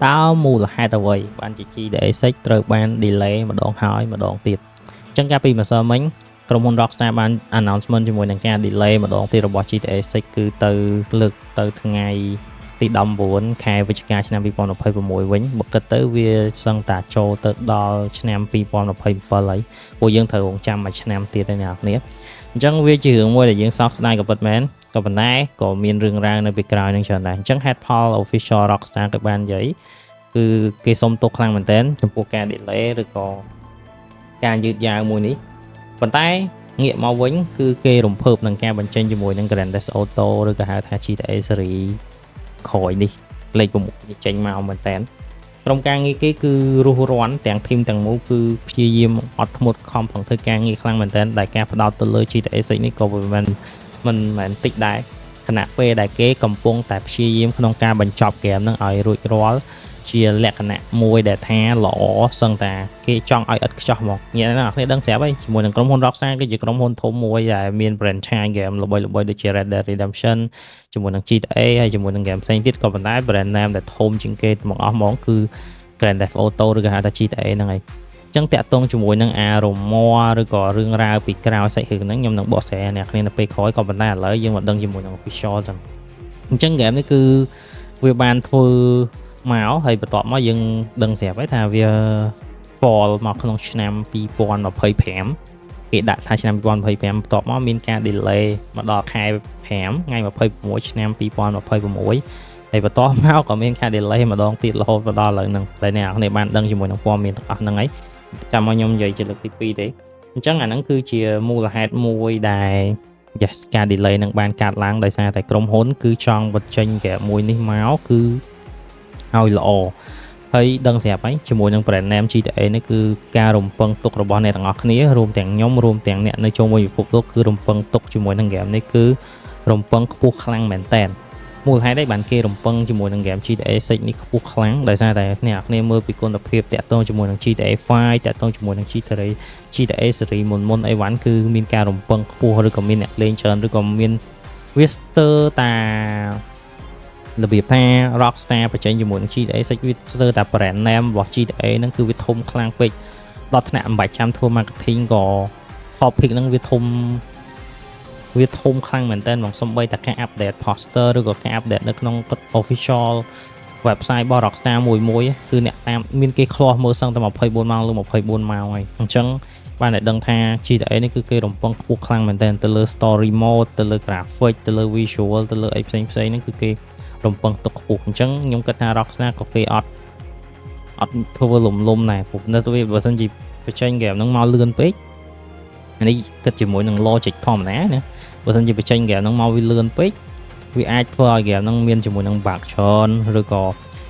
តើមូលហេតុអ្វីបានជា GTA 6 ត្រូវបាន delay ម្ដងហើយម្ដងទៀតអញ្ចឹងកាលពីម្សិលមិញក្រុមហ៊ុន Rockstar បាន announcement ជាមួយនឹងការ delay ម្ដងទៀតរបស់ GTA 6 គឺទៅលើកទៅថ្ងៃទី19ខែវិច្ឆិកាឆ្នាំ2026វិញបើគិតទៅវាសឹងតែចូលទៅដល់ឆ្នាំ2027ហើយពួកយើងត្រូវរងចាំមួយឆ្នាំទៀតហើយអ្នកនរគ្នាអញ្ចឹងវាជារឿងមួយដែលយើងសោកស្ដាយក៏ពិតមែនក៏ប៉ុន្តែក៏មានរឿងរ៉ាវនៅពីក្រោយនឹងច្រើនដែរអញ្ចឹង Headpal Official Rockstar ក៏បាននិយាយគឺគេសុំទោសខ្លាំងមែនទែនចំពោះការ delay ឬក៏ការយឺតយ៉ាវមួយនេះប៉ុន្តែងាកមកវិញគឺគេរំភើបនឹងការបញ្ចេញជាមួយនឹង Grand Theft Auto ឬក៏ហៅថា GTA series ក្រោយនេះលេខ6នេះចេញមកមែនតើក្រុមការងារគេគឺរស់រាន់ទាំងធីមទាំងមូលគឺព្យាយាមអត់ធ្មត់ខំប្រឹងធ្វើការងារខ្លាំងមែនតើដែលការផ្ដោតទៅលើ GTA 6នេះក៏មិនមែនតិចដែរខណៈពេលដែលគេកំពុងតែព្យាយាមក្នុងការបញ្ចប់ហ្គេមហ្នឹងឲ្យរួចរាល់ជាលក្ខណៈមួយដែលថាល្អសឹងតាគេចង់ឲ្យឥតខ្ចោះហ្មងអ្នកនរគ្នាដឹងស្រាប់ហើយជាមួយនឹងក្រុមហ៊ុន Rockstar គឺជាក្រុមហ៊ុនធំមួយដែលមាន franchise game ល្បីៗដូចជា Red Dead Redemption ជាមួយនឹង GTA ហើយជាមួយនឹង game ផ្សេងទៀតក៏ប៉ុន្តែ brand name ដែលធំជាងគេមកអស់ហ្មងគឺ Grand Theft Auto ឬក៏ហៅថា GTA ហ្នឹងហើយអញ្ចឹងតាក់ទងជាមួយនឹងអារម័រឬក៏រឿងរ៉ាវពីក្រោយសាច់រឿងហ្នឹងខ្ញុំនឹងបកស្រាយអ្នកគ្នានៅពេលក្រោយក៏ប៉ុន្តែឥឡូវយើងមកដឹងជាមួយនឹង official ចឹងអញ្ចឹង game នេះគឺវាបានធ្វើមកហើយបន្ទាប់មកយើងដឹងស្រាប់ហើយថាវា fall មកក្នុងឆ្នាំ2025គេដាក់ថាឆ្នាំ2025បន្ទាប់មកមានការ delay មកដល់ខែ5ថ្ងៃ26ឆ្នាំ2026ហើយបន្ទាប់មកក៏មានការ delay ម្ដងទៀតរហូតមកដល់ឥឡូវហ្នឹងតែអ្នកនរបានដឹងជាមួយនឹងព័ត៌មានទាំងអស់ហ្នឹងហើយចាំមកខ្ញុំនិយាយជាលើកទី2ទេអញ្ចឹងអាហ្នឹងគឺជាមូលហេតុមួយដែល yes ការ delay នឹងបានកាត់ឡើងដោយសារតែក្រុមហ៊ុនគឺចង់បញ្ចេញហ្គេមមួយនេះមកគឺឲ្យល្អហើយដឹងស្រាប់ហើយជាមួយនឹង brand name GTA នេះគឺការរំពឹងទុករបស់អ្នកទាំងអស់គ្នារួមទាំងខ្ញុំរួមទាំងអ្នកនៅជុំវិញពិភពលោកគឺរំពឹងទុកជាមួយនឹង game នេះគឺរំពឹងខ្ពស់ខ្លាំងមែនតើមូលហេតុអីបានគេរំពឹងជាមួយនឹង game GTA 6 នេះខ្ពស់ខ្លាំងដោយសារតែអ្នកគ្នាមើលពីគុណភាពតាក់ទងជាមួយនឹង GTA 5តាក់ទងជាមួយនឹង GTA series មុនអីវ៉ាន់គឺមានការរំពឹងខ្ពស់ឬក៏មានអ្នកលេងច្រើនឬក៏មានវាស្ទើរតារបៀបថា Rockstar បញ្ចេញជាមួយនឹង GTA 6 វាស្ទើរតែ brand name របស់ GTA ហ្នឹងគឺវាធំខ្លាំងពេកដល់ថ្នាក់មិនបាច់ចាំធ្វើ marketing ក៏ topic ហ្នឹងវាធំខ្លាំងមែនតើមកសំបីតែការ update poster ឬក៏ការ update នៅក្នុង official website របស់ Rockstar មួយគឺអ្នកតាមមានគេខ្លាស់មើលសឹងតែ24ម៉ោងឬ24ម៉ោងហើយអញ្ចឹងបានតែដឹងថា GTA នេះគឺគេរំពឹងខ្ពស់ខ្លាំងមែនតើទៅលើ story mode ទៅលើ graphic ទៅលើ visual ទៅលើអីផ្សេងហ្នឹងគឺគេរំពឹងទុកខ្ពស់អញ្ចឹងខ្ញុំគិតថា Rockstar ក៏គេអត់ធ្វើលំដែរព្រោះនៅទៅវាបើសិនជាបញ្ចេញហ្គេមហ្នឹងមកលឿនពេកនេះគិតជាមួយនឹង logic ធម្មតាណាបើសិនជាបញ្ចេញហ្គេមហ្នឹងមកវាលឿនពេកវាអាចធ្វើឲ្យហ្គេមហ្នឹងមានជាមួយនឹង bug ច្រើនឬក៏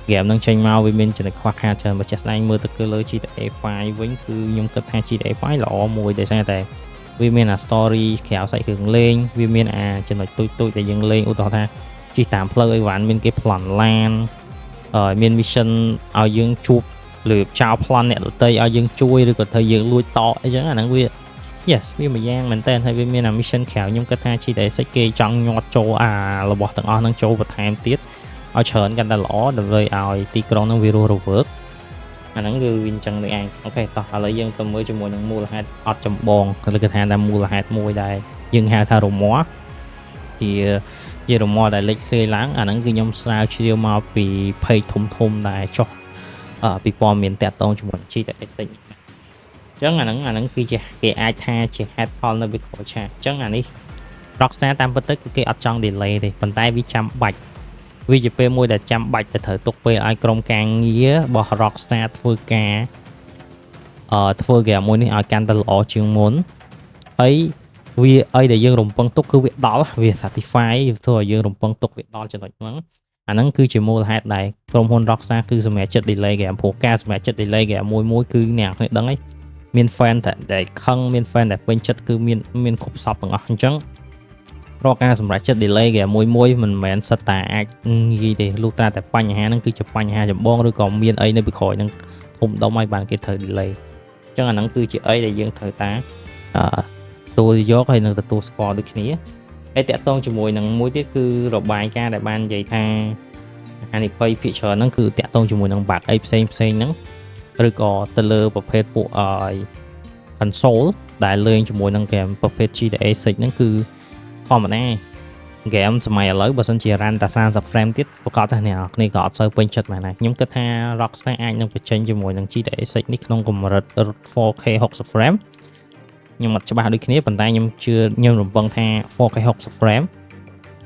ហ្គេមហ្នឹងចេញមកវាមានចំណុចខ្វះខាតច្រើនបើចាស់ស្ដែងមើលទៅគឺលើ GTA 5 វិញគឺខ្ញុំគិតថា GTA 5 ល្អមួយដោយសារតែវាមានអា story ក្រៅសាច់គ្រឿងលេងវាមានអាចំណុចទូចដែលយើងលេងឧទាហរណ៍ថាជិះតាមផ្លូវអីវ៉ាន់មានគេប្លន់ឡានមាន mission ឲ្យយើងជួបឬចោលប្លន់អ្នកដទៃឲ្យយើងជួយឬក៏ត្រូវយើងលួចតអីចឹងអាហ្នឹងវា yes វាមួយយ៉ាងមែនតើហើយវាមាន mission ក្រៅខ្ញុំគិតថា GTA 6 គេចង់ញាត់ចូលរបស់ទាំងអស់ហ្នឹងចូលបន្ថែមទៀតឲ្យច្រើនកាន់តែល្អដើម្បីឲ្យទីក្រុងហ្នឹងវារស់រវើកអាហ្នឹងគឺវាអញ្ចឹងនេះឯងអូខេតោះឥឡូវយើងទៅមើលជាមួយនឹងមូលហេតុអត់ចម្បងឬក៏ថាមូលហេតុមួយដែលយើងហៅថារមាស់ជារមាស់ដែលលេចស្រាយឡើងអាហ្នឹងគឺខ្ញុំស្រាវជ្រាវមកពី page ធំដែលចុះពីព័ត៌មានតាក់ទងជាមួយ GTA 6 អញ្ចឹងអាហ្នឹងគឺជាគេអាចថាជា head fall នៅវាខុសឆាកអញ្ចឹងអានេះ Rockstar តាមពិតទៅគឺគេអត់ចង់ delay ទេប៉ុន្តែវាចាំបាច់វាជាពេលមួយដែលចាំបាច់ទៅត្រូវទុកពេលឲ្យក្រុមការងាររបស់ Rockstar ធ្វើការធ្វើ game មួយនេះឲ្យកាន់តែល្អជាងមុនហើយវាអីដែលយើងរំពឹងទុកគឺវាដល់វា satisfy ធ្វើឲ្យយើងរំពឹងទុកវាដល់ចំណុចហ្នឹងអាហ្នឹងគឺជាមូលហេតុដែលក្រុមហ៊ុន Rockstar គឺសម្រាប់ចិត្ត delay game ព្រោះការសម្រាប់ចិត្ត delay game មួយគឺអ្នកគ្នាដឹងហើយមាន fan ដែលខឹងមាន fan ដែលពេញចិត្តគឺមានគ្រប់សពទាំងអស់អញ្ចឹងរកការសម្រាប់ចិត្ត delay game មួយមិនមែនសិតតែអាចងាយទេលុះត្រាតែបញ្ហាហ្នឹងគឺជាបញ្ហាចម្បងឬក៏មានអីនៅពីក្រោយហ្នឹងធំដុំឲ្យបានគេត្រូវ delay អញ្ចឹងអាហ្នឹងគឺជាអីដែលយើងត្រូវតាទទួលយកហើយនឹងទទួលស្គាល់ដូចគ្នាហើយតាក់ទងជាមួយនឹងមួយទៀតគឺរបាយការណ៍ដែលបាននិយាយថា ហានិភ័យភាគច្រើនហ្នឹងគឺតាក់ទងជាមួយនឹង bug អីផ្សេងហ្នឹងឬក៏ទៅលើប្រភេទពួកconsole ដែលលេងជាមួយនឹង game ប្រភេទ GTA 6ហ្នឹងគឺធម្មតា game សម័យឥឡូវបើសិនជា run តែ30 frame ទៀតប្រកាសថាអ្នកនរគ្នាក៏អត់សូវពេញចិត្តមែនដែរខ្ញុំគិតថា Rockstar អាចនឹងបញ្ចេញជាមួយនឹង GTA 6នេះក្នុងកម្រិត 4K 60 frame ខ្ញុំអត់ច្បាស់ដូចគ្នាប៉ុន្តែខ្ញុំរំពឹងថា 4K 60 frame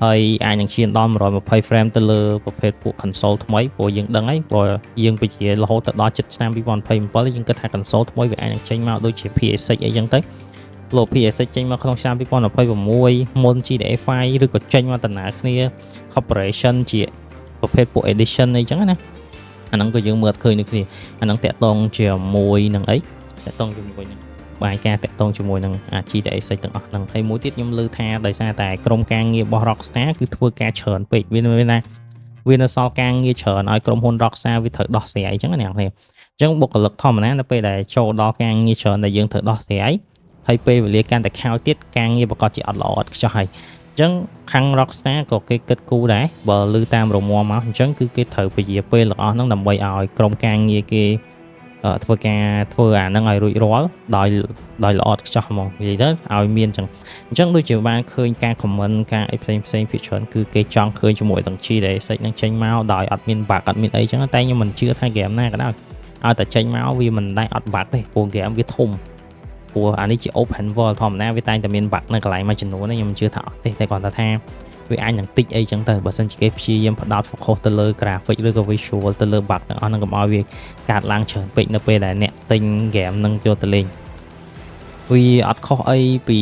ហើយអាចនឹងឈានដល់120 frame ទៅលើប្រភេទពួក console ថ្មីព្រោះយើងដឹងហើយព្រោះយើងពជារហូតទៅដល់ជិតឆ្នាំ2027យើងគិតថា console ថ្មីវាអាចនឹងចេញមកដូចជា PS6 អីចឹងទៅលោក PS6 ចេញមកក្នុងឆ្នាំ2026មុន GTA 5 ឬក៏ចេញមកដំណើរគ្នា Corporation ជាប្រភេទពួក edition អីចឹងណាអាហ្នឹងក៏យើងមើលឃើញដូចគ្នាអាហ្នឹងតាក់ទងជាមួយនឹងអីតាក់ទងជាមួយនឹងបាយការតាក់ទងជាមួយនឹង GTA 6ទាំងអស់ហ្នឹងហើយមួយទៀតខ្ញុំលើថាដោយសារតែក្រុមការងាររបស់ Rockstar គឺធ្វើការច្រើនពេកវានៅសល់ការងារច្រើនឲ្យក្រុមហ៊ុន Rockstar វាត្រូវដោះស្រាយអញ្ចឹងណាគ្នាអញ្ចឹងបុគ្គលិកធម្មតានៅពេលដែលចូលដល់ការងារច្រើនដែលយើងត្រូវដោះស្រាយហើយពេលវេលាកាន់តែខោទៀតការងារប្រកាសជាអត់ល្អអត់ខ្ចោះហើយអញ្ចឹងខាង Rockstar ក៏គេគិតគូរដែរបើឮតាមរមាំមកអញ្ចឹងគឺគេត្រូវពជាពេលទាំងអស់ហ្នឹងដើម្បីឲ្យក្រុមការងារគេធ្វើអាហ្នឹងឲ្យរួចរាល់ដោយល្អឥតខ្ចោះហ្មងនិយាយទៅឲ្យមានអញ្ចឹងដូចជាបានឃើញការ comment ការអីផ្សេងភាគច្រើនគឺគេចង់ឃើញជាមួយនឹង GTA 6នឹងចេញមកដោយអត់មាន bug អត់មានអីចឹងតែខ្ញុំមិនជឿថា game ណាក៏ដោយឲ្យតែចេញមកវាមិនដែរអត់ bug ទេព្រោះ game វាធំព្រោះអានេះជា open world ធម្មតាវាតែងតែមាន bug នៅកន្លែងមួយចំនួនខ្ញុំមិនជឿថាអត់ទេតែគ្រាន់តែថាវាអាចនឹងតិចអីចឹងទៅបើសិនជាគេព្យាយាមផ្ដោត focus ទៅលើ graphic ឬក៏ visual ទៅលើ bug ទាំងអស់ហ្នឹងកុំឲ្យវាកាត់ឡើងច្រើនពេកនៅពេលដែលអ្នកទិញ game ហ្នឹងយកទៅលេងវាអត់ខុសអីពី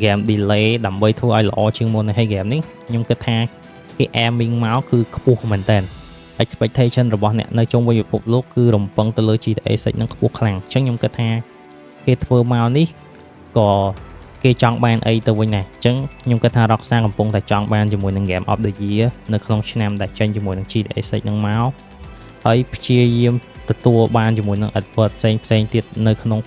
game delay ដើម្បីធ្វើឲ្យល្អជាងមុនហើយ game នេះខ្ញុំគិតថាគេ aiming មកគឺខ្ពស់មែនតើ expectation របស់អ្នកនៅជុំវិញពិភពលោកគឺរំពឹងទៅលើ GTA 6ហ្នឹងខ្ពស់ខ្លាំងអញ្ចឹងខ្ញុំគិតថាគេធ្វើមកនេះក៏គេចង់បានអីទៅវិញដែរអញ្ចឹងខ្ញុំគិតថា Rockstar កំពុងតែចង់បានជាមួយនឹង Game of the Year នៅក្នុងឆ្នាំដែលចេញជាមួយនឹង GTA 6ហ្នឹងមកហើយព្យាយាមទទួលបានជាមួយនឹង advert ផ្សេងទៀតនៅក្នុង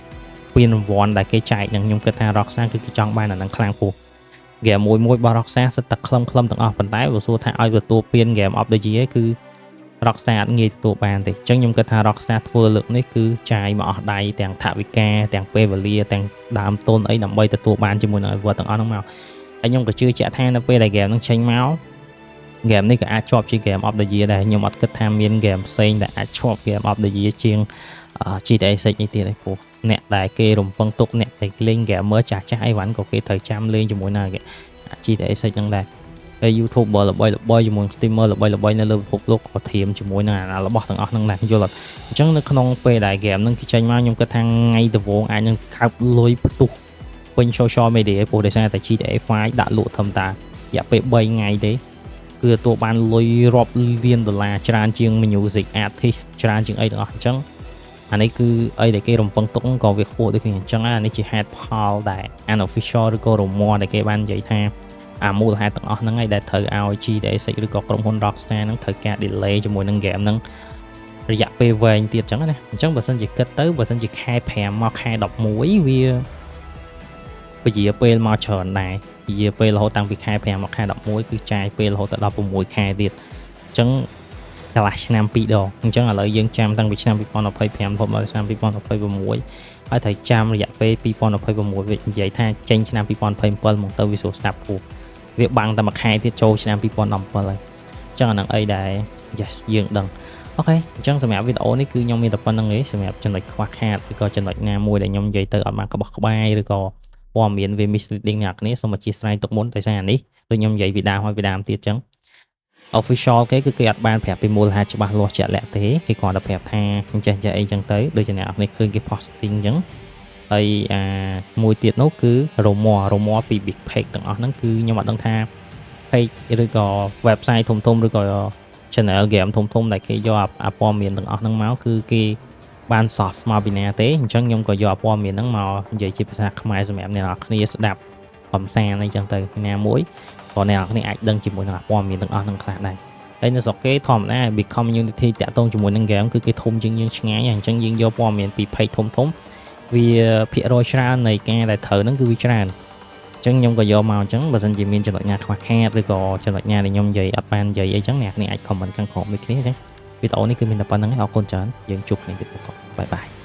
ពានរង្វាន់ដែលគេចែកហ្នឹងខ្ញុំគិតថា Rockstar គឺគេចង់បានអាហ្នឹងខ្លាំងពោះ Game មួយរបស់ Rockstar សិតតែខ្លឹមទាំងអស់ប៉ុន្តែបើសួរថាឲ្យទទួលពាន Game of the Year គឺ Rockstar អត់ងាយទទួលបានទេអញ្ចឹងខ្ញុំគិតថា Rockstar ធ្វើលើកនេះគឺចាយមកអស់ដៃទាំងថវិកាទាំងពេលវេលាទាំងដើមទុនអីដើម្បីទទួលបានជាមួយនឹង award ទាំងអស់ហ្នឹងមកហើយខ្ញុំក៏ជឿជាក់ថានៅពេលដែល game ហ្នឹងចេញមក game នេះក៏អាចជាប់ជា Game of the Year ដែរខ្ញុំអត់គិតថាមាន game ផ្សេងដែលអាចជាប់ Game of the Year ជាង GTA 6 នេះទៀតទេព្រោះអ្នកដែលគេរំពឹងទុកអ្នកដែលលេង gamer ចាស់អីវ៉ាន់ក៏គេត្រូវចាំលេងជាមួយនឹង GTA 6ហ្នឹងដែរហើយ YouTuber ល្បីជាមួយ streamer ល្បីនៅលើពិភពលោកក៏ធៀមជាមួយនឹងអារបស់ទាំងអស់ហ្នឹងដែរយល់អត់អញ្ចឹងនៅក្នុងពេលដែល game ហ្នឹងគេចេញមកខ្ញុំគិតថាថ្ងៃដំបូងអាចនឹងខើបលុយផ្ទុះពេញ social media ព្រោះដោយសារតែ GTA 5ដាក់លក់ធម្មតារយៈពេល3ថ្ងៃទេគឺទទួលបានលុយរាប់លានដុល្លារច្រើនជាង music artist ច្រើនជាងអីទាំងអស់អញ្ចឹងអានេះគឺអីដែលគេរំពឹងទុកក៏វាខ្ពស់ដូចគ្នាអញ្ចឹងអានេះជាហេតុផលដែល unofficial ឬក៏ rumor ដែលគេបាននិយាយថាមូលហេតុទាំងអស់ហ្នឹងឯងដែលត្រូវឲ្យ GTA 6ឬក៏ក្រុមហ៊ុន Rockstar ហ្នឹងត្រូវការ delay ជាមួយនឹង game ហ្នឹងរយៈពេលវែងទៀតអញ្ចឹងណាអញ្ចឹងបើសិនជាគិតទៅបើសិនជាខែ5មកខែ11វាពជាពេលមកច្រើនដែរពជាពេលរហូតតាំងពីខែ5មកខែ11គឺចាយពេលរហូតដល់6ខែទៀតអញ្ចឹងកន្លះឆ្នាំ2ដងអញ្ចឹងឥឡូវយើងចាំតាំងពីឆ្នាំ2025រហូតដល់ឆ្នាំ2026ហើយត្រូវចាំរយៈពេល2026វានិយាយថាចេញឆ្នាំ2027មកទៅវាស្រួលស្ដាប់គូវាបាំងតែមួយខែទៀតចូលឆ្នាំ2017ហើយអញ្ចឹងអានឹងអីដែល yes យើងដឹងអូខេអញ្ចឹងសម្រាប់វីដេអូនេះគឺខ្ញុំមានតែប៉ុណ្្នឹងទេសម្រាប់ចំណុចខ្វះខាតឬក៏ចំណុចណាមួយដែលខ្ញុំនិយាយទៅអត់បានក្បោះក្បាយឬក៏ព័ត៌មានវា misleading អ្នកគ្នាសូមអធិស្ឋានទុកមុនដោយសារអានេះដូចខ្ញុំនិយាយពីដើមទៀតអញ្ចឹង official គេគឺគេអត់បានប្រាប់ពីមូលហេតុច្បាស់លាស់ជាក់លាក់ទេគេគ្រាន់តែប្រាប់ថាអញ្ចេះអីចឹងទៅដូចជាអ្នកនេះឃើញគេ posting អញ្ចឹងហើយមួយទៀតនោះគឺ rumor ពី big page ទាំងអស់ហ្នឹងគឺខ្ញុំអត់ដឹងថា page ឬក៏ website ធំឬក៏ channel game ធំដែលគេយកអាព័ត៌មានទាំងអស់ហ្នឹងមកគឺគេបាន soft មកពីណាទេអញ្ចឹងខ្ញុំក៏យកព័ត៌មានហ្នឹងមកនិយាយជាភាសាខ្មែរសម្រាប់អ្នកនរគ្នាស្ដាប់កំសាន្តអីចឹងទៅណាមួយក៏អ្នកនរគ្នាអាចដឹងជាមួយនឹងព័ត៌មានទាំងអស់ហ្នឹងខ្លះដែរហើយនៅស្រុកគេធម្មតា big community តាក់ទងជាមួយនឹង game គឺគេធំជាងយើងឆ្ងាយអញ្ចឹងយើងយកព័ត៌មានពី page ធំវាភាគរយច្រើននៃការដែលត្រូវហ្នឹងគឺវាច្រើន ចឹងខ្ញុំក៏យកមកអញ្ចឹងបើសិនជាមានចំណុចណាខ្វះខាតឬក៏ចំណុចណាដែលខ្ញុំនិយាយអត់បាននិយាយអីចឹងអ្នកនេះអាច comment ខាងក្រោមដូចគ្នាចឹងវីដេអូនេះគឺមានតែប៉ុណ្្នឹងឯងអរគុណច្រើនយើងជួបគ្នាវីដេអូក្រោយបាយបាយ